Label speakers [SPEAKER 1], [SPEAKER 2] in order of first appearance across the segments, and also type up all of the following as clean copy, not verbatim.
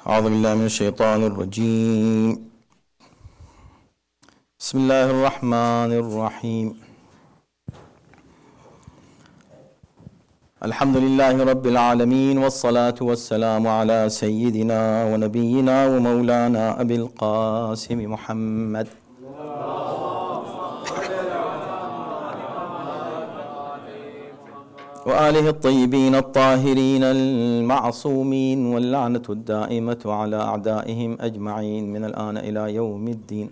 [SPEAKER 1] أعوذ بالله من الشيطان الرجيم. بسم الله الرحمن الرحيم. الحمد لله رب العالمين والصلاة والسلام على سيدنا ونبينا ومولانا أبي القاسم محمد وآله الطيبين الطاهرين المعصومين واللعنة الدائمة على أعدائهم أجمعين من الآن إلى يوم الدين.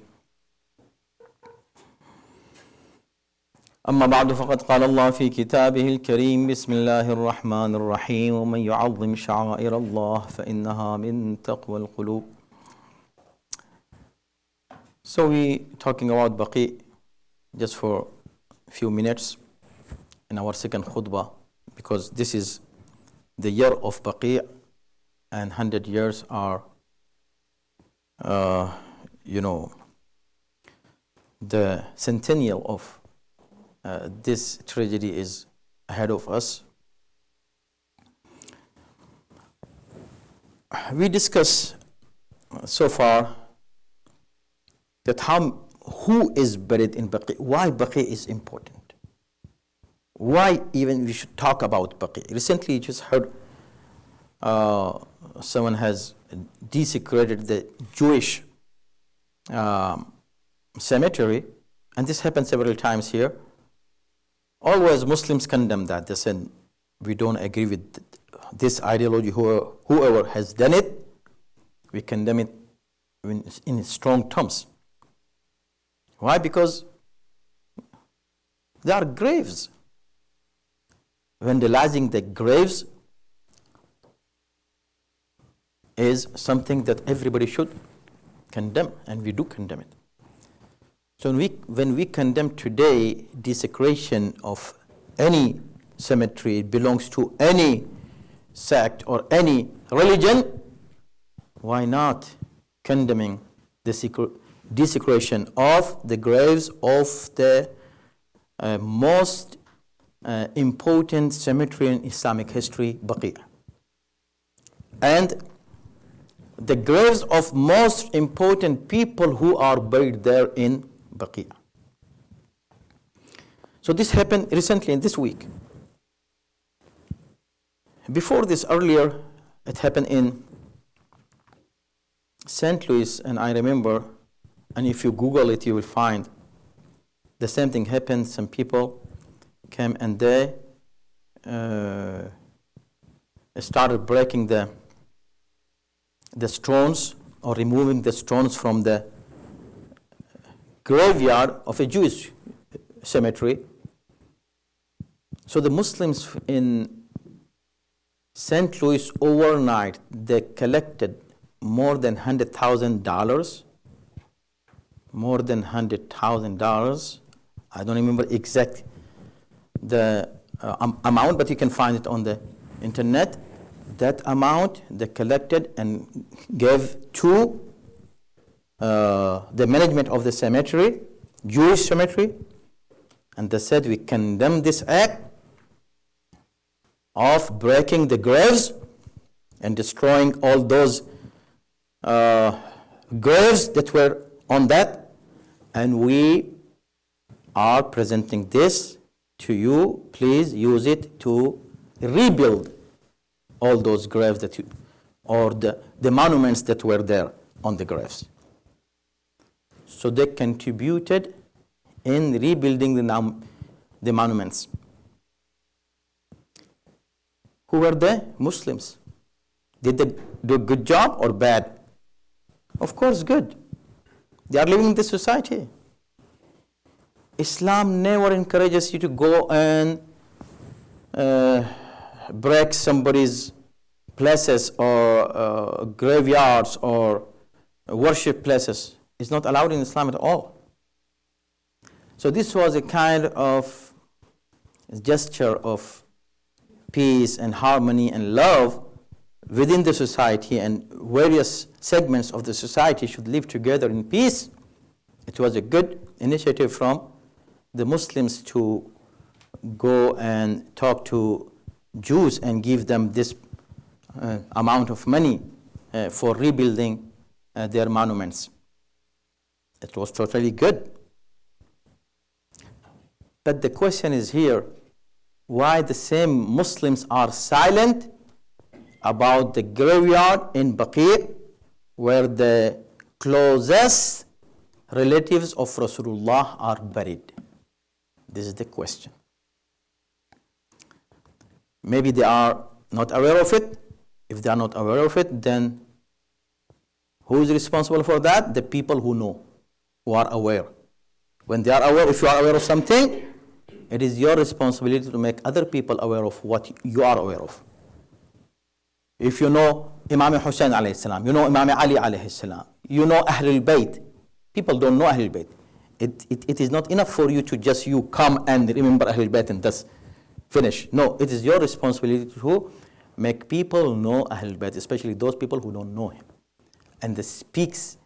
[SPEAKER 1] أما بعد فقد قال الله في كتابه الكريم بسم الله الرحمن الرحيم ومن يعظم شعائر الله فإنها من تقوى القلوب. So we talking about Baqee just for a few minutes in our second khutbah, because this is the year of Baqee and 100 years are the centennial of this tragedy is ahead of us. We discussed so far that who is buried in Baqee, why Baqee is important, why even we should talk about Baqee. Recently you just heard someone has desecrated the Jewish cemetery, and this happened several times here. Always Muslims condemn that. They said, we don't agree with this ideology. Whoever has done it, we condemn it in strong terms. Why? Because they are graves. Vandalizing the graves is something that everybody should condemn, and we do condemn it. So when we condemn today desecration of any cemetery, it belongs to any sect or any religion, why not condemning the desecration of the graves of the most important cemetery in Islamic history, Baqee, and the graves of most important people who are buried there in Baqee. So this happened recently in this week. Before this, earlier, it happened in St. Louis, and I remember, and if you Google it, you will find the same thing happened. Some people came and they started breaking the stones or removing the stones from the graveyard of a Jewish cemetery. So the Muslims in St. Louis overnight, they collected more than $100,000. More than $100,000. I don't remember exact the amount, but you can find it on the internet. That amount they collected and gave to the management of the cemetery, Jewish cemetery, and they said, we condemn this act of breaking the graves and destroying all those graves that were on that, and we are presenting this to you. Please use it to rebuild all those graves or the monuments that were there on the graves. So they contributed in rebuilding the monuments. Who were they? Muslims. Did they do a good job or bad? Of course, good. They are living in this society. Islam never encourages you to go and break somebody's places or graveyards or worship places. It's not allowed in Islam at all. So this was a kind of gesture of peace and harmony and love within the society, and various segments of the society should live together in peace. It was a good initiative from the Muslims to go and talk to Jews and give them this amount of money for rebuilding their monuments. It was totally good. But the question is here, why the same Muslims are silent about the graveyard in Baqee, where the closest relatives of Rasulullah are buried? This is the question. Maybe they are not aware of it. If they are not aware of it, then who is responsible for that? The people who know, who are aware. When they are aware, if you are aware of something, it is your responsibility to make other people aware of what you are aware of. If you know Imam Husaini alayhi salam, you know Imam Ali alayhi salam, you know Ahlul Bayt. People don't know Ahlul Bayt. It is not enough for you to just you come and remember Ahlul Bayt and thus finish. No, it is your responsibility to make people know Ahlul Bayt, especially those people who don't know him. And this speaks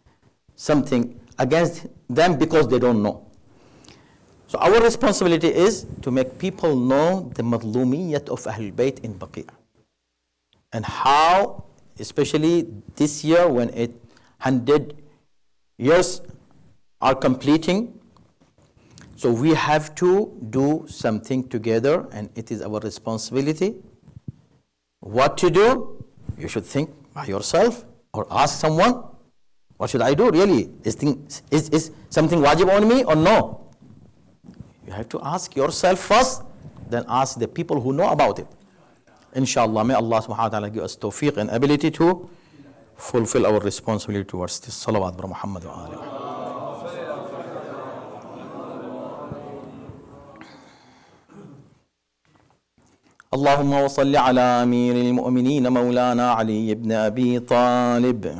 [SPEAKER 1] something against them because they don't know. So our responsibility is to make people know the madlumiyat of Ahlul Bayt in Baqee. And how, especially this year when 100 years are completing, so we have to do something together, and it is our responsibility. What to do? You should think by yourself or ask someone, what should I do really? Is something wajib on me or no? You have to ask yourself first, then ask the people who know about it. Inshallah, may Allah subhanahu wa ta'ala give us tawfiq and ability to fulfill our responsibility towards this. Salawat bro Muhammad wa alihi. اللهم وصل على أمير المؤمنين مولانا علي بن أبي طالب